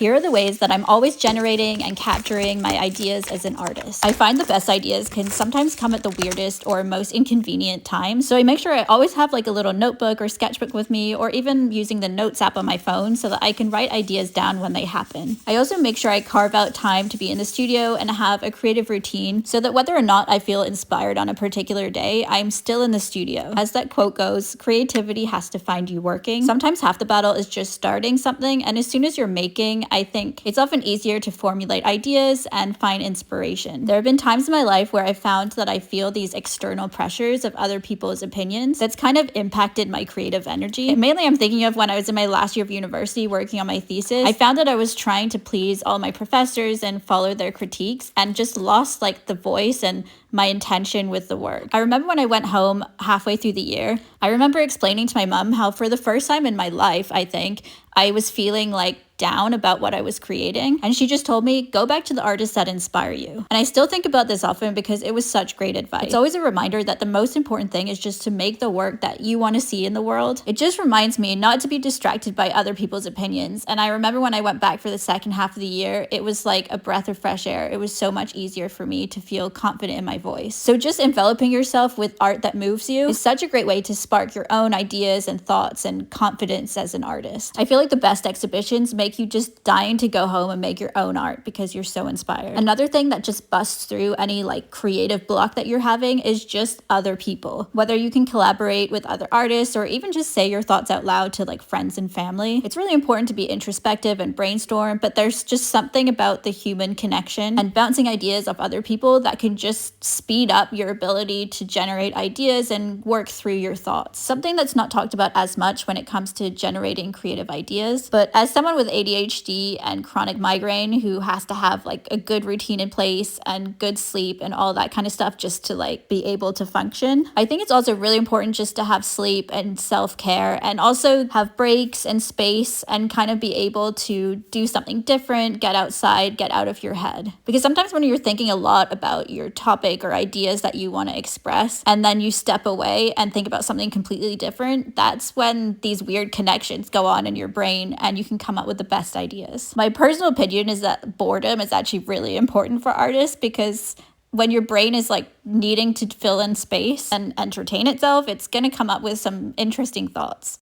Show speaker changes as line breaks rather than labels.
Here are the ways that I'm always generating and capturing my ideas as an artist. I find the best ideas can sometimes come at the weirdest or most inconvenient times, so I make sure I always have like a little notebook or sketchbook with me, or even using the notes app on my phone so that I can write ideas down when they happen. I also make sure I carve out time to be in the studio and have a creative routine so that whether or not I feel inspired on a particular day, I'm still in the studio. As that quote goes, creativity has to find you working. Sometimes half the battle is just starting something, and as soon as you're making, I think it's often easier to formulate ideas and find inspiration. There have been times in my life where I found that I feel these external pressures of other people's opinions that's kind of impacted my creative energy. And mainly I'm thinking of when I was in my last year of university working on my thesis. I found that I was trying to please all my professors and follow their critiques and just lost like the voice and my intention with the work. I remember when I went home halfway through the year, I remember explaining to my mom how for the first time in my life, I think, I was feeling like down about what I was creating. And she just told me, go back to the artists that inspire you. And I still think about this often because it was such great advice. It's always a reminder that the most important thing is just to make the work that you want to see in the world. It just reminds me not to be distracted by other people's opinions. And I remember when I went back for the second half of the year, it was like a breath of fresh air. It was so much easier for me to feel confident in my voice. So just enveloping yourself with art that moves you is such a great way to spark your own ideas and thoughts and confidence as an artist. I feel like the best exhibitions make you just dying to go home and make your own art because you're so inspired. Another thing that just busts through any like creative block that you're having is just other people. Whether you can collaborate with other artists or even just say your thoughts out loud to like friends and family. It's really important to be introspective and brainstorm, but there's just something about the human connection and bouncing ideas off other people that can just speed up your ability to generate ideas and work through your thoughts. Something that's not talked about as much when it comes to generating creative ideas, but as someone with ADHD and chronic migraine who has to have like a good routine in place and good sleep and all that kind of stuff just to like be able to function, I think it's also really important just to have sleep and self-care and also have breaks and space and kind of be able to do something different, get outside, get out of your head. Because sometimes when you're thinking a lot about your topic or ideas that you want to express and then you step away and think about something completely different, that's when these weird connections go on in your brain and you can come up with the best ideas. My personal opinion is that boredom is actually really important for artists because when your brain is like needing to fill in space and entertain itself, it's going to come up with some interesting thoughts.